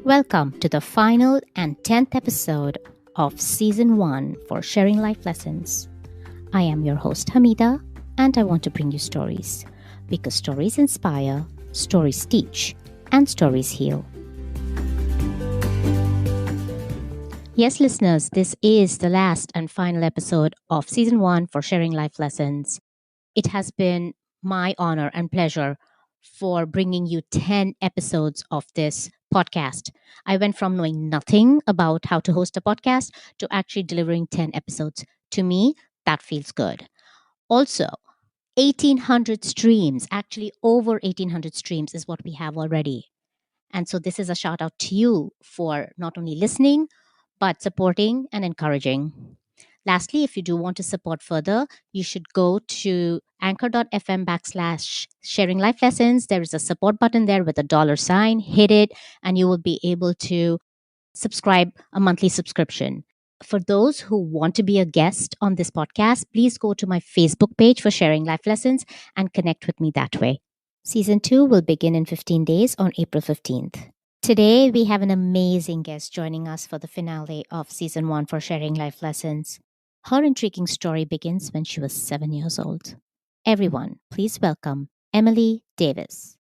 Welcome to the final and 10th episode of Season 1 for Sharing Life Lessons. I am your host Hamidah, and I want to bring you stories because stories inspire, stories teach, and stories heal. Yes, listeners, this is the last and final episode of Season 1 for Sharing Life Lessons. It has been my honor and pleasure for bringing you 10 episodes of this podcast. I went from knowing nothing about how to host a podcast to actually delivering 10 episodes. To me, that feels good. Also, 1,800 streams, actually over 1,800 streams is what we have already. And so this is a shout out to you for not only listening, but supporting and encouraging. Lastly, if you do want to support further, you should go to anchor.fm/sharing life lessons. There is a support button there with a $sign. Hit it, and you will be able to subscribe a monthly subscription. For those who want to be a guest on this podcast, please go to my Facebook page for Sharing Life Lessons and connect with me that way. Season 2 will begin in 15 days on April 15th. Today, we have an amazing guest joining us for the finale of Season 1 for Sharing Life Lessons. Her intriguing story begins when she was 7 years old. Everyone, please welcome Emily Davis.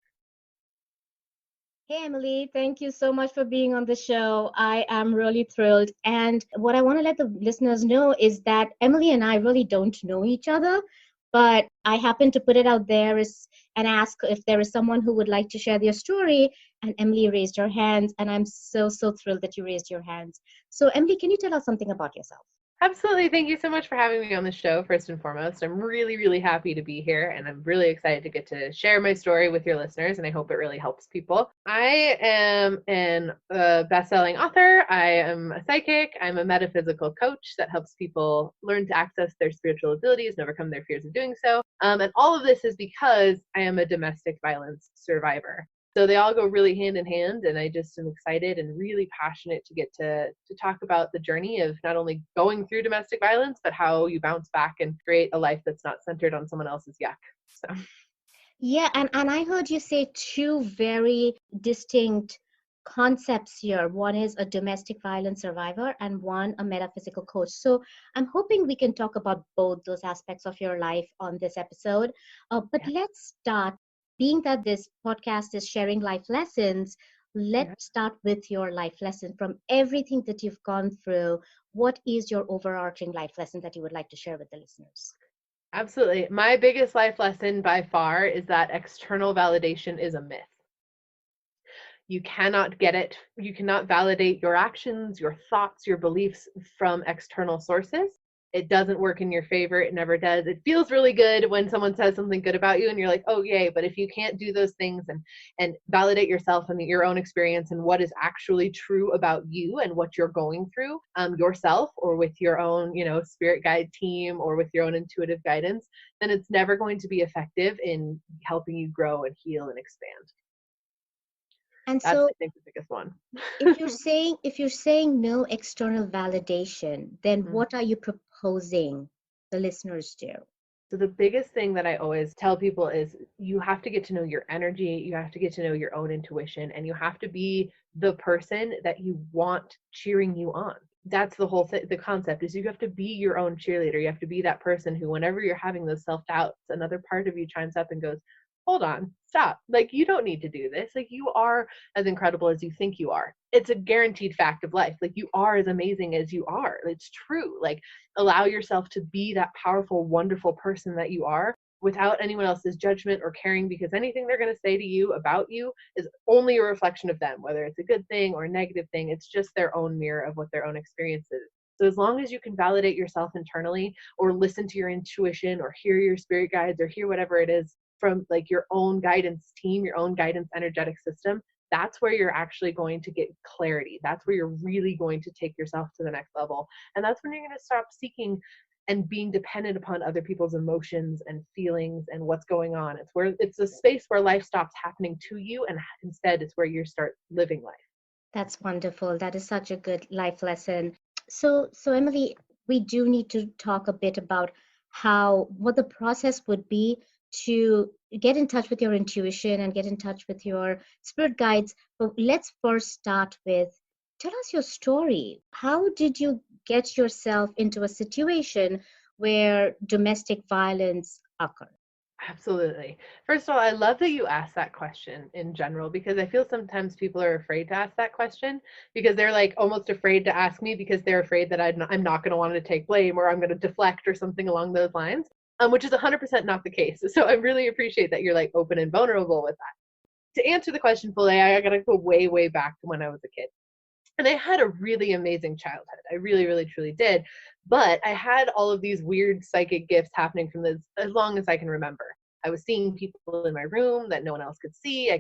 Hey, Emily, thank you so much for being on the show. I am really thrilled. And what I want to let the listeners know is that Emily and I really don't know each other, but I happened to put it out there and ask if there is someone who would like to share their story. And Emily raised her hands, and I'm so thrilled that you raised your hands. So, Emily, can you tell us something about yourself? Absolutely. Thank you so much for having me on the show, first and foremost. I'm really happy to be here, and I'm really excited to get to share my story with your listeners, and I hope it really helps people. I am a best-selling author. I am a psychic. I'm a metaphysical coach that helps people learn to access their spiritual abilities and overcome their fears of doing so. And all of this is because I am a domestic violence survivor. So they all go really hand in hand, and I just am excited and really passionate to get to talk about the journey of not only going through domestic violence, but how you bounce back and create a life that's not centered on someone else's yuck. So Yeah, and I heard you say two very distinct concepts here. One is a domestic violence survivor and one a metaphysical coach. So I'm hoping we can talk about both those aspects of your life on this episode. But let's start, being that this podcast is sharing life lessons, let's start with your life lesson. From everything that you've gone through, what is your overarching life lesson that you would like to share with the listeners? Absolutely. My biggest life lesson by far is that external validation is a myth. You cannot get it. You cannot validate your actions, your thoughts, your beliefs from external sources. It doesn't work in your favor. It never does. It feels really good when someone says something good about you and you're like, oh, yay. But if you can't do those things and validate yourself and your own experience and what is actually true about you and what you're going through yourself or with your own, spirit guide team or with your own intuitive guidance, then it's never going to be effective in helping you grow and heal and expand. And That's, so I think, the biggest one. if you're saying no external validation, then what are you proposing the listeners do? So the biggest thing that I always tell people is you have to get to know your energy, you have to get to know your own intuition, and you have to be the person that you want cheering you on. That's the whole thing. The concept is you have to be your own cheerleader. You have to be that person who, whenever you're having those self-doubts, another part of you chimes up and goes, hold on, stop. Like, you don't need to do this. Like, you are as incredible as you think you are. It's a guaranteed fact of life. Like, you are as amazing as you are. It's true. Like, allow yourself to be that powerful, wonderful person that you are without anyone else's judgment or caring, because anything they're going to say to you about you is only a reflection of them, whether it's a good thing or a negative thing. It's just their own mirror of what their own experience is. So as long as you can validate yourself internally or listen to your intuition or hear your spirit guides or hear whatever it is from like your own guidance team, your own guidance energetic system, that's where you're actually going to get clarity. That's where you're really going to take yourself to the next level. And that's when you're going to stop seeking and being dependent upon other people's emotions and feelings and what's going on. It's a space where life stops happening to you, and instead it's where you start living life. That's wonderful. That is such a good life lesson. So Emily, we do need to talk a bit about what the process would be to get in touch with your intuition and get in touch with your spirit guides. But let's first start with, tell us your story. How did you get yourself into a situation where domestic violence occurred? Absolutely. First of all, I love that you asked that question in general, because I feel sometimes people are afraid to ask that question because they're like almost afraid to ask me because they're afraid that I'm not going to want to take blame, or I'm going to deflect or something along those lines, which is 100% not the case. So I really appreciate that you're like open and vulnerable with that. To answer the question fully, I got to go way, way back to when I was a kid. And I had a really amazing childhood. I really, really, truly did. But I had all of these weird psychic gifts happening from as long as I can remember. I was seeing people in my room that no one else could see. I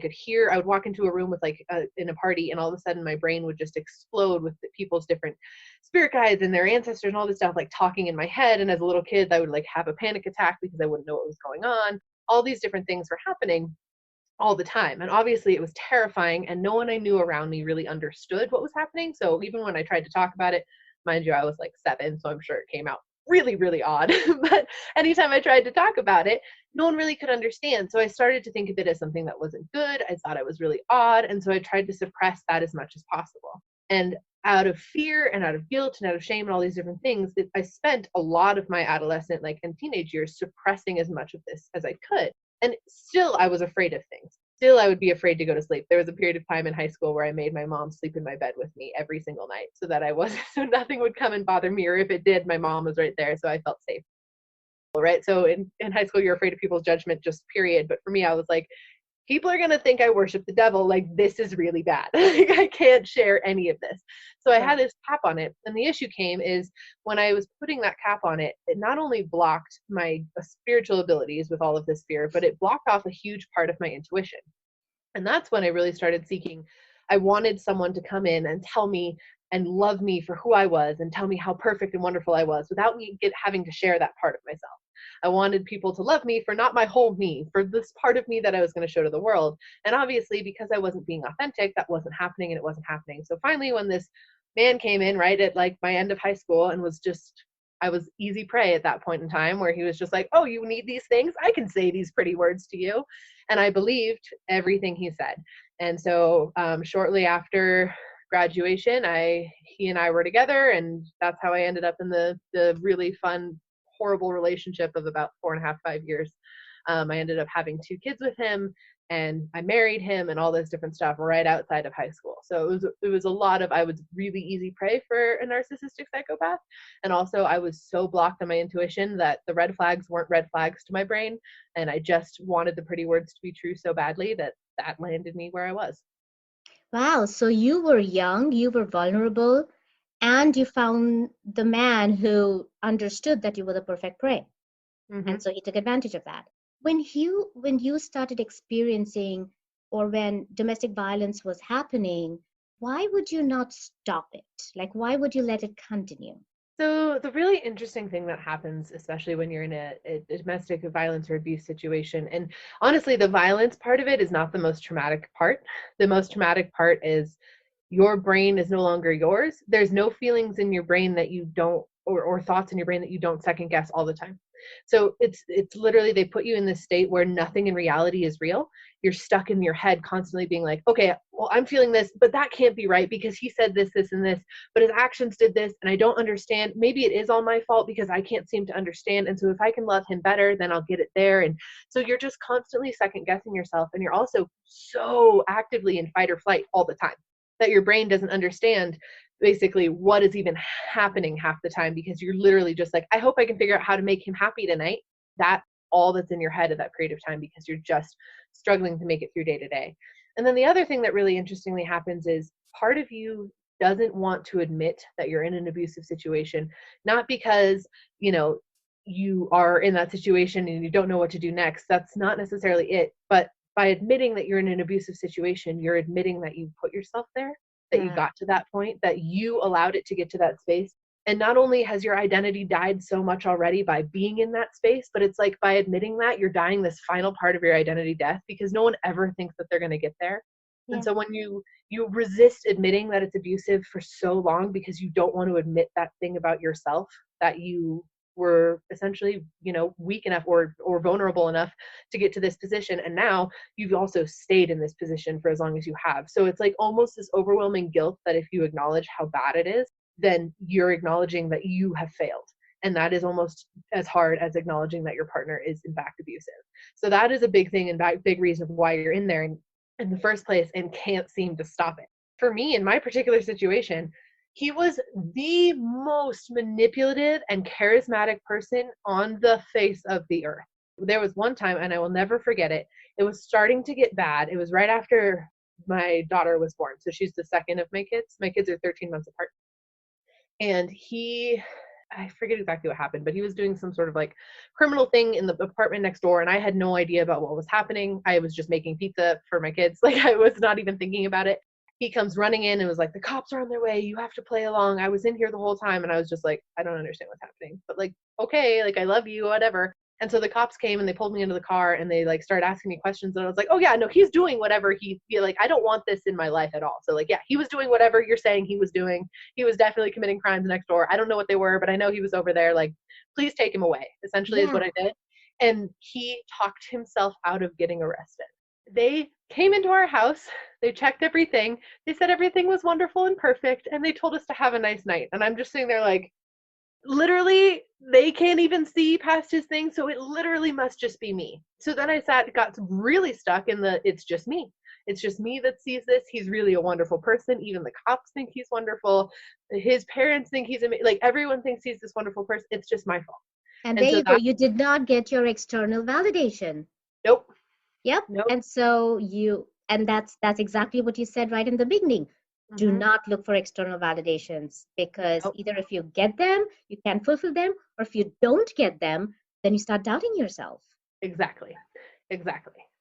would walk into a room with in a party, and all of a sudden my brain would just explode with people's different spirit guides and their ancestors and all this stuff like talking in my head. And as a little kid, I would like have a panic attack because I wouldn't know what was going on. All these different things were happening all the time. And obviously it was terrifying, and no one I knew around me really understood what was happening. So even when I tried to talk about it, mind you, I was like 7, so I'm sure it came out really, really odd. But anytime I tried to talk about it, no one really could understand. So I started to think of it as something that wasn't good. I thought it was really odd. And so I tried to suppress that as much as possible. And out of fear and out of guilt and out of shame and all these different things, I spent a lot of my adolescent and teenage years suppressing as much of this as I could. And still I was afraid of things. Still I would be afraid to go to sleep. There was a period of time in high school where I made my mom sleep in my bed with me every single night so that so nothing would come and bother me, or if it did, my mom was right there, so I felt safe. Right? So in high school, you're afraid of people's judgment, just period. But for me, I was like, people are going to think I worship the devil. Like, this is really bad. Like, I can't share any of this. So I had this cap on it. And the issue came is when I was putting that cap on it, it not only blocked my spiritual abilities with all of this fear, but it blocked off a huge part of my intuition. And that's when I really started seeking. I wanted someone to come in and tell me and love me for who I was and tell me how perfect and wonderful I was without me having to share that part of myself. I wanted people to love me for not my whole me, for this part of me that I was going to show to the world. And obviously, because I wasn't being authentic, that wasn't happening, and it wasn't happening. So finally, when this man came in right at like my end of high school and I was easy prey at that point in time, where he was just like, oh, you need these things? I can say these pretty words to you. And I believed everything he said. And so shortly after graduation, he and I were together, and that's how I ended up in the really fun, horrible relationship of about 4.5, 5 years. I ended up having 2 kids with him, and I married him, and all this different stuff right outside of high school. So it was a lot of, I was really easy prey for a narcissistic psychopath. And also I was so blocked on my intuition that the red flags weren't red flags to my brain. And I just wanted the pretty words to be true so badly that landed me where I was. Wow, so you were young, you were vulnerable, and you found the man who understood that you were the perfect prey. Mm-hmm. And so he took advantage of that. When you started experiencing, or when domestic violence was happening, why would you not stop it? Like, why would you let it continue? So the really interesting thing that happens, especially when you're in a domestic violence or abuse situation, and honestly, the violence part of it is not the most traumatic part. The most traumatic part is your brain is no longer yours. There's no feelings in your brain that you don't, or thoughts in your brain that you don't second guess all the time. So it's literally, they put you in this state where nothing in reality is real. You're stuck in your head constantly being like, okay, well, I'm feeling this, but that can't be right because he said this, this, and this, but his actions did this, and I don't understand. Maybe it is all my fault because I can't seem to understand. And so if I can love him better, then I'll get it there. And so you're just constantly second guessing yourself. And you're also so actively in fight or flight all the time that your brain doesn't understand basically what is even happening half the time, because you're literally just like, I hope I can figure out how to make him happy tonight. That's all that's in your head at that period of time, because you're just struggling to make it through day to day. And then the other thing that really interestingly happens is part of you doesn't want to admit that you're in an abusive situation, not because, you are in that situation and you don't know what to do next. That's not necessarily it. But by admitting that you're in an abusive situation, you're admitting that you put yourself there, that you got to that point, that you allowed it to get to that space. And not only has your identity died so much already by being in that space, but it's like by admitting that you're dying this final part of your identity death, because no one ever thinks that they're going to get there. Yeah. And so when you resist admitting that it's abusive for so long because you don't want to admit that thing about yourself that you were essentially, weak enough or vulnerable enough to get to this position. And now you've also stayed in this position for as long as you have. So it's like almost this overwhelming guilt that if you acknowledge how bad it is, then you're acknowledging that you have failed. And that is almost as hard as acknowledging that your partner is in fact abusive. So that is a big thing and big reason why you're in there in the first place and can't seem to stop it. For me, in my particular situation, he was the most manipulative and charismatic person on the face of the earth. There was one time, and I will never forget it, it was starting to get bad. It was right after my daughter was born. So she's the second of my kids. My kids are 13 months apart. And I forget exactly what happened, but he was doing some sort of like criminal thing in the apartment next door. And I had no idea about what was happening. I was just making pizza for my kids. Like I was not even thinking about it. He comes running in and was like, the cops are on their way. You have to play along. I was in here the whole time. And I was just like, I don't understand what's happening, but like, okay, like I love you, whatever. And so the cops came and they pulled me into the car and they like started asking me questions. And I was like, oh yeah, no, he's doing whatever like, I don't want this in my life at all. So like, yeah, he was doing whatever you're saying he was doing. He was definitely committing crimes next door. I don't know what they were, but I know he was over there. Like, please take him away, essentially is what I did. And he talked himself out of getting arrested. They came into our house, they checked everything, they said everything was wonderful and perfect, and they told us to have a nice night. And I'm just sitting there like, literally, they can't even see past his thing, so it literally must just be me. So then I got really stuck in it's just me. It's just me that sees this. He's really a wonderful person. Even the cops think he's wonderful. His parents think he's amazing. Like everyone thinks he's this wonderful person. It's just my fault. And there you go. You did not get your external validation. Nope. Yep. Nope. And so that's exactly what you said right in the beginning. Do not look for external validations, because either if you get them, you can fulfill them, or if you don't get them, then you start doubting yourself. Exactly.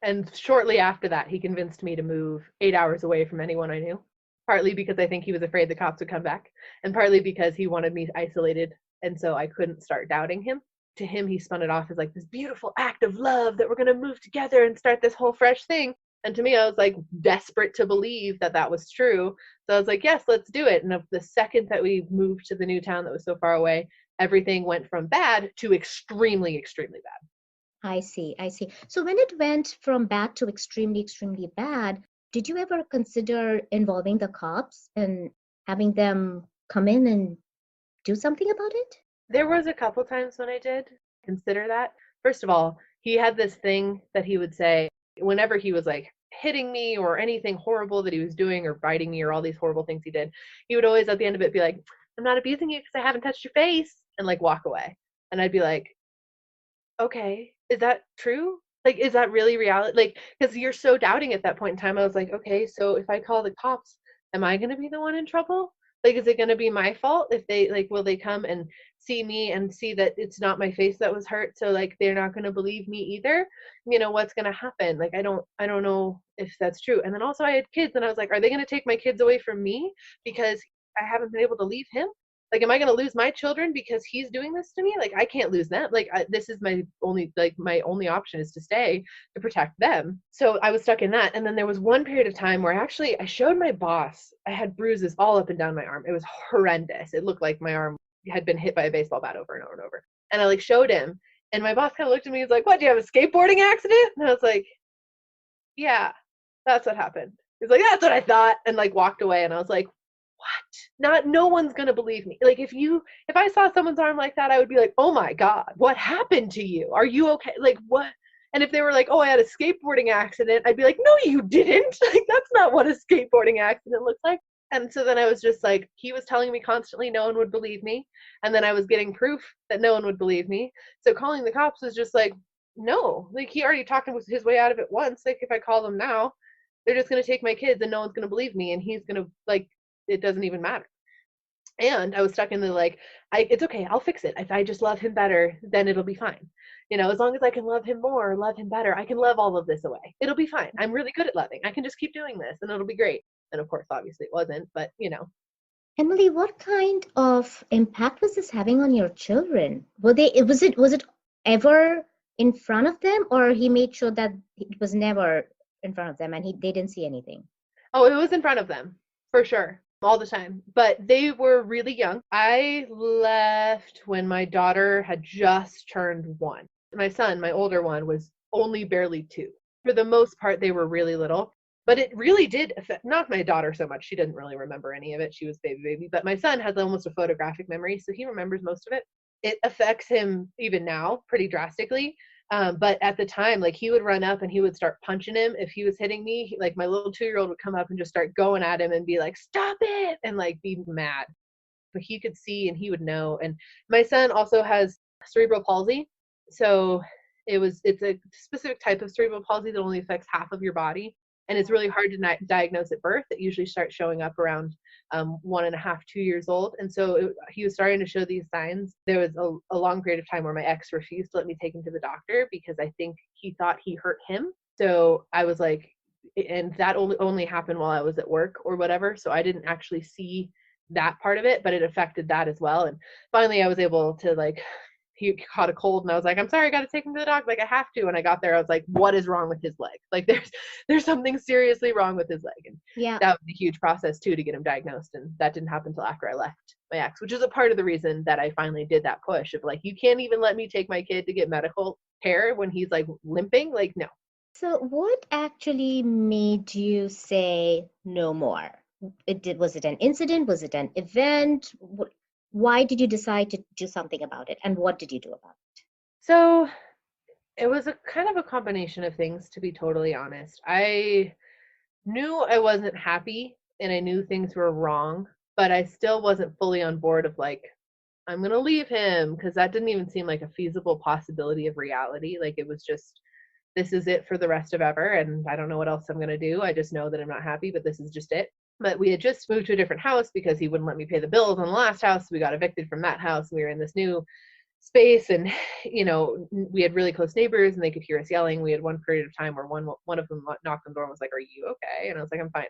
And shortly after that, he convinced me to move 8 hours away from anyone I knew, partly because I think he was afraid the cops would come back, and partly because he wanted me isolated, and so I couldn't start doubting him. To him, he spun it off as like this beautiful act of love that we're going to move together and start this whole fresh thing. And to me, I was like desperate to believe that was true. So I was like, yes, let's do it. And the second that we moved to the new town that was so far away, everything went from bad to extremely, extremely bad. I see. So when it went from bad to extremely, extremely bad, did you ever consider involving the cops and having them come in and do something about it? There was a couple times when I did consider that. First of all, he had this thing that he would say whenever he was like hitting me or anything horrible that he was doing or biting me or all these horrible things he did, he would always at the end of it be like, I'm not abusing you because I haven't touched your face, and like walk away. And I'd be like, okay, is that true? Like, is that really reality? Like, because you're so doubting at that point in time. I was like, okay, so if I call the cops, am I going to be the one in trouble? Like, is it going to be my fault if they like, will they come and see me and see that it's not my face that was hurt? So like, they're not going to believe me either. What's going to happen? Like, I don't know if that's true. And then also I had kids and I was like, are they going to take my kids away from me because I haven't been able to leave him? Like, am I going to lose my children because he's doing this to me? Like, I can't lose them. Like, this is my only option is to stay to protect them. So I was stuck in that. And then there was one period of time where I showed my boss, I had bruises all up and down my arm. It was horrendous. It looked like my arm had been hit by a baseball bat over and over and over. And I like showed him, and my boss kind of looked at me. He's like, what, do you have a skateboarding accident? And I was like, yeah, that's what happened. He's like, that's what I thought. And like walked away. And I was like, what? No one's gonna believe me. Like if I saw someone's arm like that, I would be like, oh my God, what happened to you? Are you okay? Like what? And if they were like, oh, I had a skateboarding accident, I'd be like, no, you didn't. Like that's not what a skateboarding accident looks like. And so then I was just like, he was telling me constantly no one would believe me. And then I was getting proof that no one would believe me. So calling the cops was just like, no, like he already talked his way out of it once. Like if I call them now, they're just gonna take my kids and no one's gonna believe me, and he's gonna like, it doesn't even matter. And I was stuck in the like, it's okay, I'll fix it. If I just love him better, then it'll be fine. As long as I can love him more, love him better, I can love all of this away. It'll be fine. I'm really good at loving. I can just keep doing this and it'll be great. And of course, obviously it wasn't, but Emily, what kind of impact was this having on your children? Was it ever in front of them, or he made sure that it was never in front of them and they didn't see anything? Oh, it was in front of them, for sure. all the time, but they were really young. I left when my daughter had just turned 1. My son, my older one, was only barely 2. For the most part, they were really little, but it really did affect, not my daughter so much. She didn't really remember any of it. She was baby, but my son has almost a photographic memory, so he remembers most of it. It affects him even now pretty drastically. But at the time, like he would run up and he would start punching him if he was hitting me. Like my little 2-year-old would come up and just start going at him and be like, "Stop it!" and like be mad. But he could see and he would know. And my son also has cerebral palsy, so it's a specific type of cerebral palsy that only affects half of your body, and it's really hard to diagnose at birth. It usually starts showing up around 1.5, 2 years old. And so he was starting to show these signs. There was a long period of time where my ex refused to let me take him to the doctor because I think he thought he hurt him. So I was like, and that only happened while I was at work or whatever. So I didn't actually see that part of it, but it affected that as well. And finally I was able to like, he caught a cold and I was like, I'm sorry, I got to take him to the doctor. Like I have to. And I got there, I was like, what is wrong with his leg? Like there's something seriously wrong with his leg. And Yeah. that was a huge process too, to get him diagnosed. And that didn't happen until after I left my ex, which is a part of the reason that I finally did that push of like, you can't even let me take my kid to get medical care when he's like limping. Like, no. So what actually made you say no more? Was it an incident? Was it an event? Why did you decide to do something about it? And what did you do about it? So it was a kind of a combination of things, to be totally honest. I knew I wasn't happy and I knew things were wrong, but I still wasn't fully on board of like, I'm going to leave him, because that didn't even seem like a feasible possibility of reality. Like it was just, this is it for the rest of ever. And I don't know what else I'm going to do. I just know that I'm not happy, but this is just it. But we had just moved to a different house because he wouldn't let me pay the bills on the last house. We got evicted from that house. We were in this new space, and we had really close neighbors and they could hear us yelling. We had one period of time where one of them knocked on the door and was like, "Are you okay?" And I was like, I'm fine,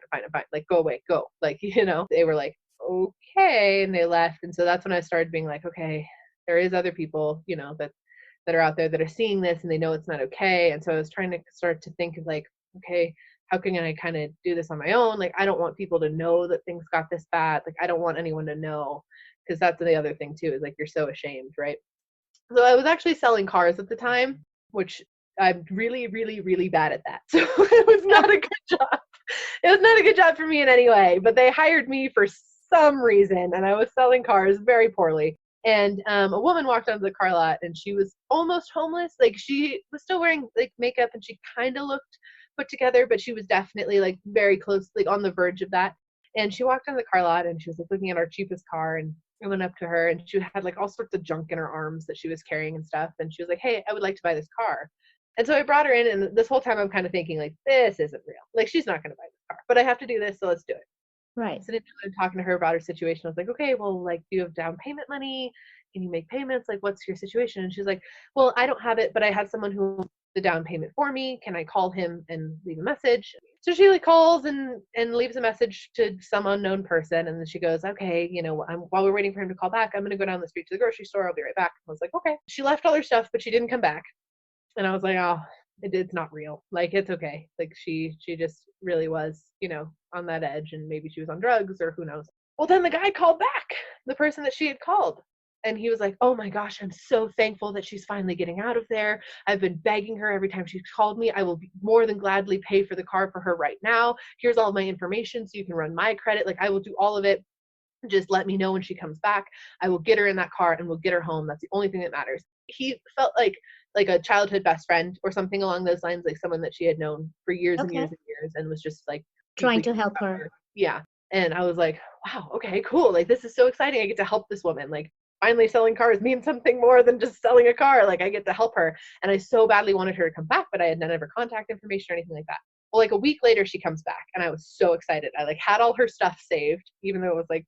like, go away, go. Like, they were like, okay, and they left. And so that's when I started being like, okay, there is other people, that are out there that are seeing this and they know it's not okay. And so I was trying to start to think of like, okay, how can I kind of do this on my own? Like, I don't want people to know that things got this bad. Like, I don't want anyone to know, because that's the other thing too, is like, you're so ashamed, right? So I was actually selling cars at the time, which I'm really, really, really bad at that. So it was not a good job. It was not a good job for me in any way, but they hired me for some reason, and I was selling cars very poorly. And a woman walked onto the car lot, and she was almost homeless. Like, she was still wearing like makeup, and she kind of looked put together, but she was definitely like very close, like on the verge of that. And she walked onto the car lot, and she was like looking at our cheapest car, and I went up to her, and she had like all sorts of junk in her arms that she was carrying and stuff. And she was like, "Hey, I would like to buy this car." And so I brought her in, and this whole time I'm kind of thinking like, this isn't real. Like, she's not going to buy this car, but I have to do this, so let's do it. Right. So I'm talking to her about her situation. I was like, okay, well, like, do you have down payment money? Can you make payments? Like, what's your situation? And she's like, well, I don't have it, but I have someone who the down payment for me. Can I call him and leave a message? So she like calls and leaves a message to some unknown person. And then she goes, okay, while we're waiting for him to call back, I'm going to go down the street to the grocery store. I'll be right back. I was like, okay. She left all her stuff, but she didn't come back. And I was like, oh, it's not real. Like, it's okay. Like, she just really was, on that edge, and maybe she was on drugs or who knows. Well, then the guy called back, the person that she had called. And he was like, oh my gosh, I'm so thankful that she's finally getting out of there. I've been begging her every time she's called me. I will more than gladly pay for the car for her right now. Here's all my information so you can run my credit. Like, I will do all of it. Just let me know when she comes back. I will get her in that car and we'll get her home. That's the only thing that matters. He felt like a childhood best friend or something along those lines, like someone that she had known for years and years and years, and was just like Trying to help her. Yeah. And I was like, wow, okay, cool. Like, this is so exciting. I get to help this woman. Like, finally selling cars means something more than just selling a car. Like, I get to help her. And I so badly wanted her to come back, but I had none of her contact information or anything like that. Well, like a week later, she comes back, and I was so excited. I like had all her stuff saved, even though it was like,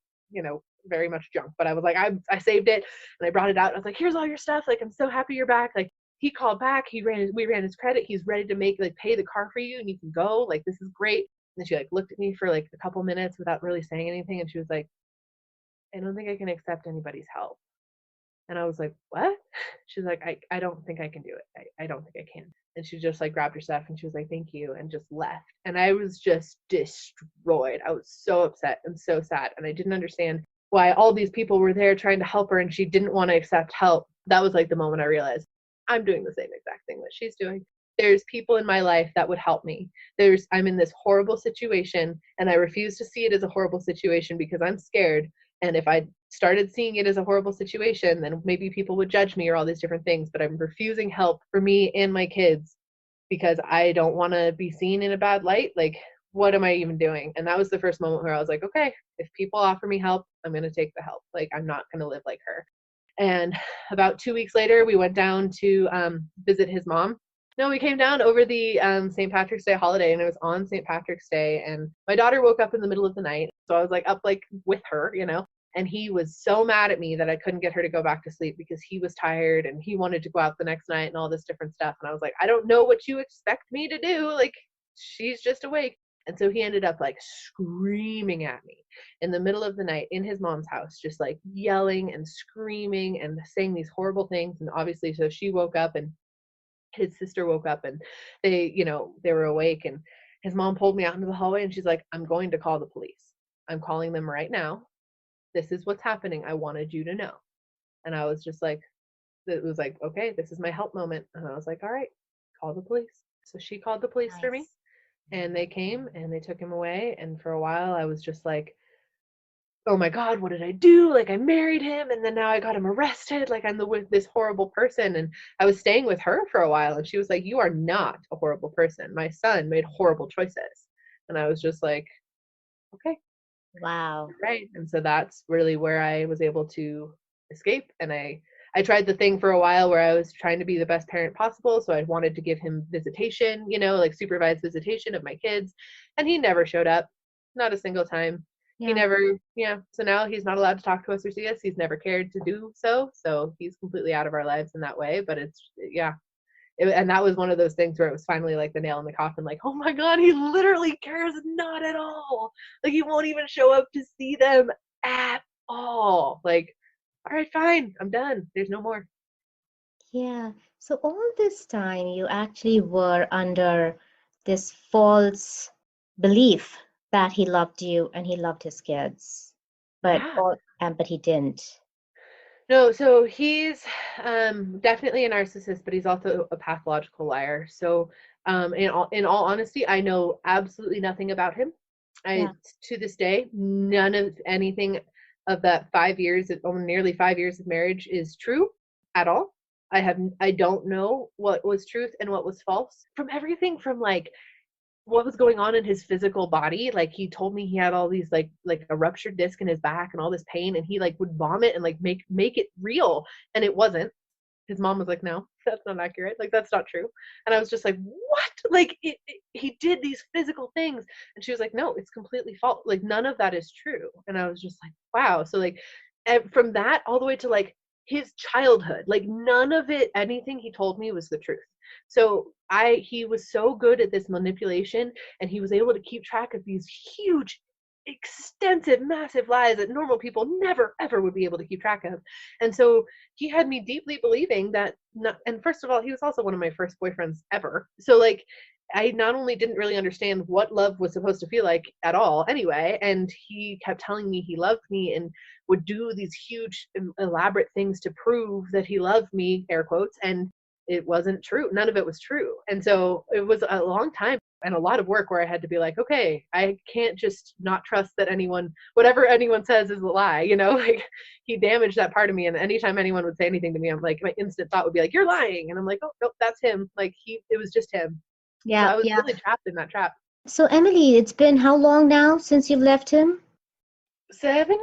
very much junk. But I was like, I saved it, and I brought it out. I was like, here's all your stuff. Like, I'm so happy you're back. Like, he called back. We ran his credit. He's ready to pay the car for you, and you can go. Like, this is great. And then she like looked at me for like a couple minutes without really saying anything, and she was like, I don't think I can accept anybody's help. And I was like, what? She's like, I don't think I can do it. I don't think I can. And she just like grabbed her stuff and she was like, thank you, and just left. And I was just destroyed. I was so upset and so sad. And I didn't understand why all these people were there trying to help her and she didn't want to accept help. That was like the moment I realized I'm doing the same exact thing that she's doing. There's people in my life that would help me. I'm in this horrible situation and I refuse to see it as a horrible situation because I'm scared. And if I started seeing it as a horrible situation, then maybe people would judge me or all these different things. But I'm refusing help for me and my kids because I don't want to be seen in a bad light. Like, what am I even doing? And that was the first moment where I was like, okay, if people offer me help, I'm going to take the help. Like, I'm not going to live like her. And about 2 weeks later, we went down to visit his mom. No, we came down over the St. Patrick's Day holiday, and it was on St. Patrick's Day. And my daughter woke up in the middle of the night, so I was like up like with her, you know. And he was so mad at me that I couldn't get her to go back to sleep because he was tired and he wanted to go out the next night and all this different stuff. And I was like, I don't know what you expect me to do. Like, she's just awake. And so he ended up like screaming at me in the middle of the night in his mom's house, just like yelling and screaming and saying these horrible things. And obviously, so she woke up and his sister woke up and they were awake, and his mom pulled me out into the hallway and she's like, I'm going to call the police. I'm calling them right now. This is what's happening. I wanted you to know. And I was just like, it was like, okay, this is my help moment. And I was like, all right, call the police. So she called the police for me, Nice. and they came and they took him away. And for a while I was just like, oh my God, what did I do? Like, I married him and then now I got him arrested. Like, I'm with this horrible person. And I was staying with her for a while and she was like, you are not a horrible person. My son made horrible choices. And I was just like, okay, Wow. right. And so that's really where I was able to escape. And I tried the thing for a while where I was trying to be the best parent possible. So I wanted to give him visitation, like supervised visitation of my kids. And he never showed up, not a single time. He Yeah. never, yeah. So now he's not allowed to talk to us or see us. He's never cared to do so. So he's completely out of our lives in that way. But it's, yeah. And that was one of those things where it was finally like the nail in the coffin, like, oh my God, he literally cares not at all. Like, he won't even show up to see them at all. Like, all right, fine, I'm done. There's no more. Yeah. So all this time you actually were under this false belief that he loved you and he loved his kids, Yeah. but he didn't. No, so he's definitely a narcissist, but he's also a pathological liar. So in all honesty, I know absolutely nothing about him. Yeah. To this day, none of anything of that 5 years, or nearly 5 years of marriage is true at all. I don't know what was truth and what was false. From everything from like what was going on in his physical body. Like, he told me he had all these like a ruptured disc in his back and all this pain, and he like would vomit and like make it real, and it wasn't. His mom was like, no, that's not accurate, like, that's not true. And I was just like, what? Like, he did these physical things, and she was like, no, it's completely false, like, none of that is true. And I was just like, wow. So like, from that all the way to like his childhood, like, none of it, anything he told me was the truth. So he was so good at this manipulation, and he was able to keep track of these huge, extensive, massive lies that normal people never ever would be able to keep track of. And so he had me deeply believing that and first of all, he was also one of my first boyfriends ever. So like, I not only didn't really understand what love was supposed to feel like at all anyway, and he kept telling me he loved me and would do these huge elaborate things to prove that he loved me, air quotes, and it wasn't true. None of it was true. And so it was a long time and a lot of work where I had to be like, okay, I can't just not trust that whatever anyone says is a lie, like, he damaged that part of me. And anytime anyone would say anything to me, I'm like, my instant thought would be like, you're lying. And I'm like, oh, nope, that's him. Like, it was just him. So Yeah. I was Yeah. really trapped in that trap. So Emily, it's been how long now since you've left him? 7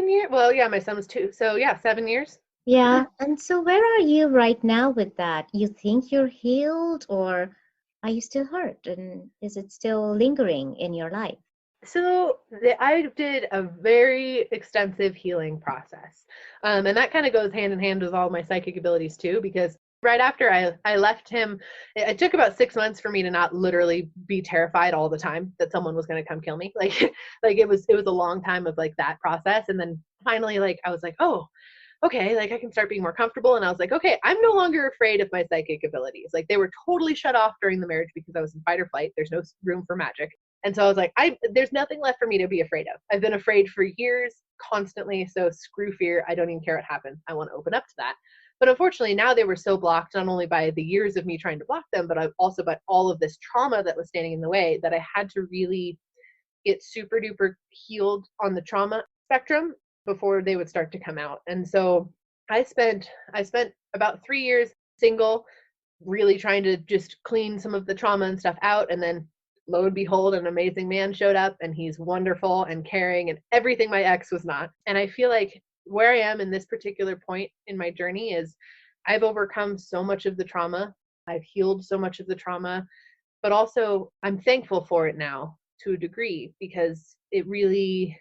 years. Well, yeah, my son was 2. So yeah, 7 years. Yeah. And so where are you right now with that? You think you're healed, or are you still hurt? And is it still lingering in your life? So I did a very extensive healing process. And that kind of goes hand in hand with all my psychic abilities too, because right after I left him, it took about 6 months for me to not literally be terrified all the time that someone was going to come kill me. Like, like it was a long time of like that process. And then finally, like, I was like, oh, okay, like I can start being more comfortable. And I was like, okay, I'm no longer afraid of my psychic abilities. Like they were totally shut off during the marriage because I was in fight or flight. There's no room for magic. And so I was like, there's nothing left for me to be afraid of. I've been afraid for years, constantly. So screw fear. I don't even care what happens. I want to open up to that. But unfortunately, now they were so blocked, not only by the years of me trying to block them, but also by all of this trauma that was standing in the way, that I had to really get super duper healed on the trauma spectrum before they would start to come out. And so I spent about 3 years single, really trying to just clean some of the trauma and stuff out. And then lo and behold, an amazing man showed up, and he's wonderful and caring and everything my ex was not. And I feel like where I am in this particular point in my journey is I've overcome so much of the trauma. I've healed so much of the trauma, but also I'm thankful for it now to a degree, because it really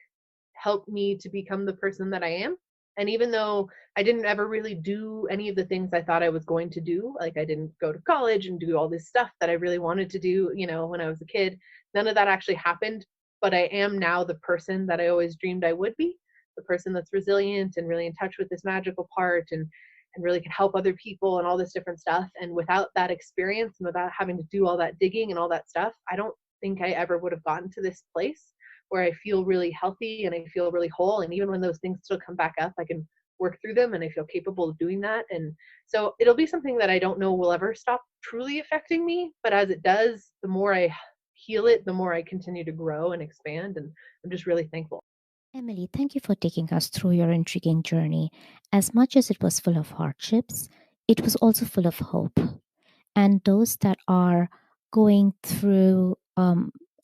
helped me to become the person that I am. And even though I didn't ever really do any of the things I thought I was going to do, like I didn't go to college and do all this stuff that I really wanted to do, when I was a kid, none of that actually happened. But I am now the person that I always dreamed I would be, the person that's resilient and really in touch with this magical part, and really can help other people and all this different stuff. And without that experience and without having to do all that digging and all that stuff, I don't think I ever would have gotten to this place where I feel really healthy and I feel really whole. And even when those things still come back up, I can work through them and I feel capable of doing that. And so it'll be something that I don't know will ever stop truly affecting me. But as it does, the more I heal it, the more I continue to grow and expand. And I'm just really thankful. Emily, thank you for taking us through your intriguing journey. As much as it was full of hardships, it was also full of hope. And those that are going through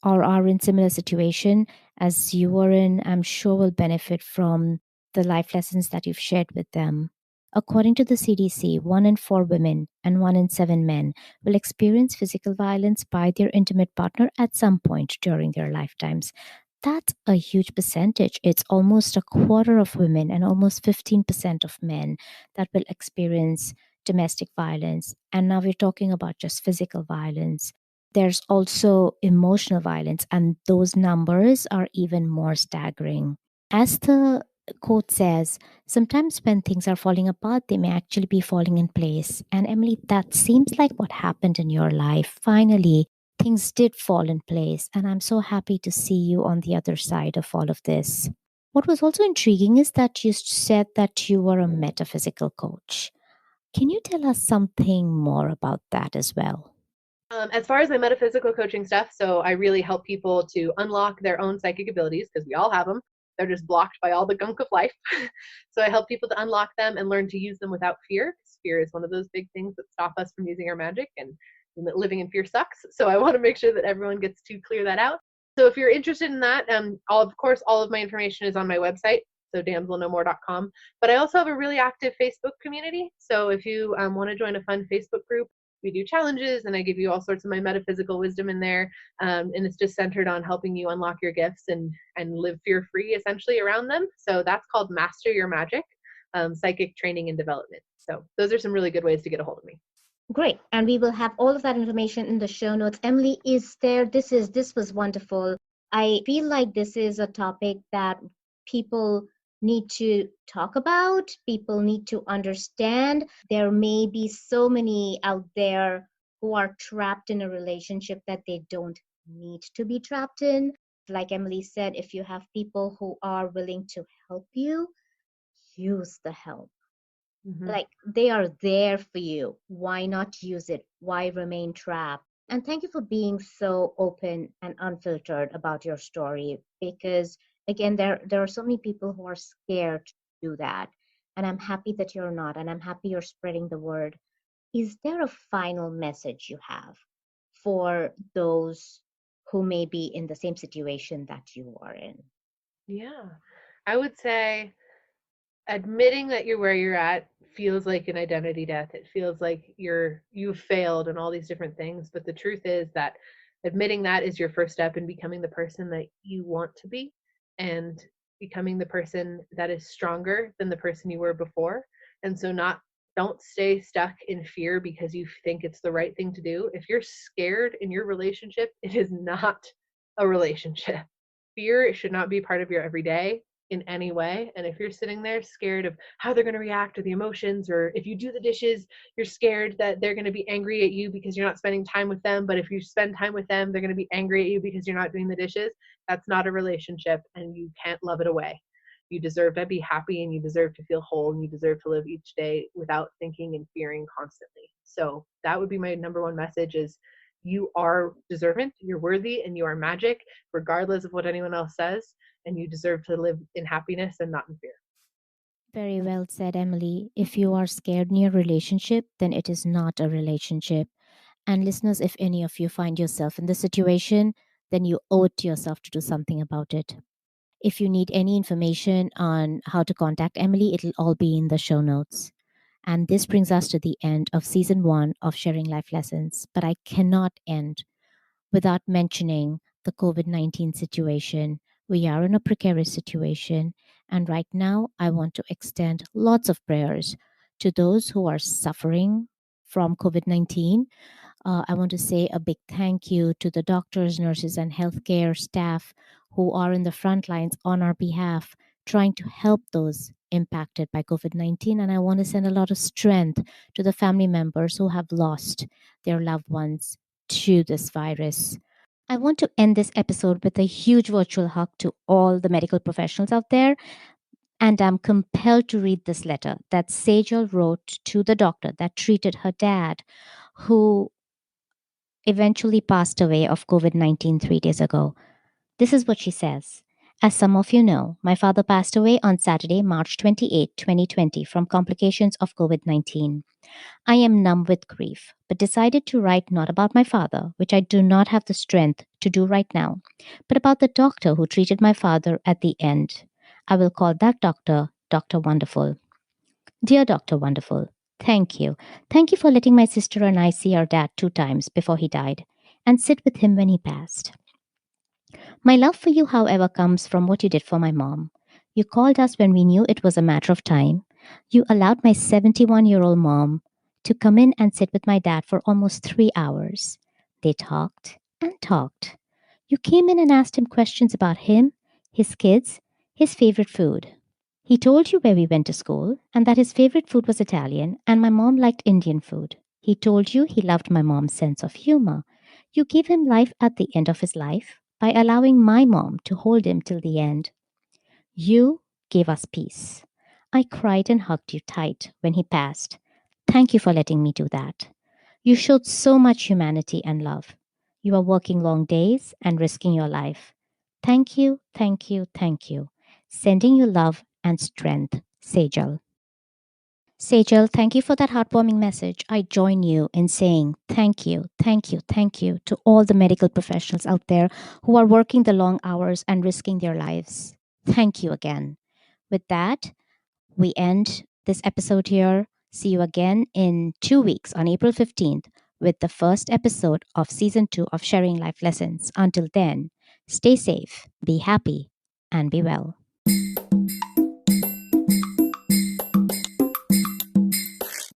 or are in similar situation as you were in, I'm sure will benefit from the life lessons that you've shared with them. According to the CDC, 1 in 4 women and 1 in 7 men will experience physical violence by their intimate partner at some point during their lifetimes. That's a huge percentage. It's almost a quarter of women and almost 15% of men that will experience domestic violence. And now we're talking about just physical violence. There's also emotional violence, and those numbers are even more staggering. As the quote says, sometimes when things are falling apart, they may actually be falling in place. And Emily, that seems like what happened in your life. Finally, things did fall in place, and I'm so happy to see you on the other side of all of this. What was also intriguing is that you said that you were a metaphysical coach. Can you tell us something more about that as well? As far as my metaphysical coaching stuff, so I really help people to unlock their own psychic abilities, because we all have them. They're just blocked by all the gunk of life. So I help people to unlock them and learn to use them without fear, because fear is one of those big things that stop us from using our magic, and living in fear sucks. So I want to make sure that everyone gets to clear that out. So if you're interested in that, of course, all of my information is on my website, so damselknowmore.com. But I also have a really active Facebook community. So if you want to join a fun Facebook group, we do challenges, and I give you all sorts of my metaphysical wisdom in there. And it's just centered on helping you unlock your gifts and live fear-free essentially around them. So that's called Master Your Magic, Psychic Training and Development. So those are some really good ways to get a hold of me. Great. And we will have all of that information in the show notes. Emily, is there, this was wonderful. I feel like this is a topic that people need to talk about, people need to understand. There may be so many out there who are trapped in a relationship that they don't need to be trapped in. Like Emily said, if you have people who are willing to help you, use the help. Like they are there for you. Why not use it? Why remain trapped? And thank you for being so open and unfiltered about your story, because again, there are so many people who are scared to do that. And I'm happy that you're not, and I'm happy you're spreading the word. Is there a final message you have for those who may be in the same situation that you are in? Yeah, I would say admitting that you're where you're at feels like an identity death. It feels like you've failed and all these different things. But the truth is that admitting that is your first step in becoming the person that you want to be, and becoming the person that is stronger than the person you were before. And so don't stay stuck in fear because you think it's the right thing to do. If you're scared in your relationship, it is not a relationship. Fear should not be part of your everyday. in any way. And if you're sitting there scared of how they're going to react to the emotions, or if you do the dishes, you're scared that they're going to be angry at you because you're not spending time with them. But if you spend time with them, they're going to be angry at you because you're not doing the dishes. That's not a relationship, and you can't love it away. You deserve to be happy, and you deserve to feel whole, and you deserve to live each day without thinking and fearing constantly. So that would be my number one message is you are deserving, you're worthy, and you are magic, regardless of what anyone else says, and you deserve to live in happiness and not in fear. Very well said, Emily. If you are scared in your relationship, then it is not a relationship. And listeners, if any of you find yourself in this situation, then you owe it to yourself to do something about it. If you need any information on how to contact Emily, it'll all be in the show notes. And this brings us to the end of season 1 of Sharing Life Lessons. But I cannot end without mentioning the COVID 19 situation. We are in a precarious situation. And right now, I want to extend lots of prayers to those who are suffering from COVID 19. I want to say a big thank you to the doctors, nurses, and healthcare staff who are in the front lines on our behalf, trying to help those impacted by COVID 19. And I want to send a lot of strength to the family members who have lost their loved ones to this virus. I want to end this episode with a huge virtual hug to all the medical professionals out there. And I'm compelled to read this letter that Sejal wrote to the doctor that treated her dad, who eventually passed away of COVID 19 3 days ago. This is what she says. As some of you know, my father passed away on Saturday, March 28, 2020, from complications of COVID 19. I am numb with grief, but decided to write not about my father, which I do not have the strength to do right now, but about the doctor who treated my father at the end. I will call that doctor Dr. Wonderful. Dear Dr. Wonderful, thank you. Thank you for letting my sister and I see our dad 2 times before he died and sit with him when he passed. My love for you, however, comes from what you did for my mom. You called us when we knew it was a matter of time. You allowed my 71-year-old mom to come in and sit with my dad for almost 3 hours. They talked and talked. You came in and asked him questions about him, his kids, his favorite food. He told you where we went to school and that his favorite food was Italian and my mom liked Indian food. He told you he loved my mom's sense of humor. You gave him life at the end of his life by allowing my mom to hold him till the end. You gave us peace. I cried and hugged you tight when he passed. Thank you for letting me do that. You showed so much humanity and love. You are working long days and risking your life. Thank you, thank you, thank you. Sending you love and strength, Sejal. Sejal, thank you for that heartwarming message. I join you in saying thank you, thank you, thank you to all the medical professionals out there who are working the long hours and risking their lives. Thank you again. With that, we end this episode here. See you again in 2 weeks on April 15th with the first episode of season 2 of Sharing Life Lessons. Until then, stay safe, be happy, and be well.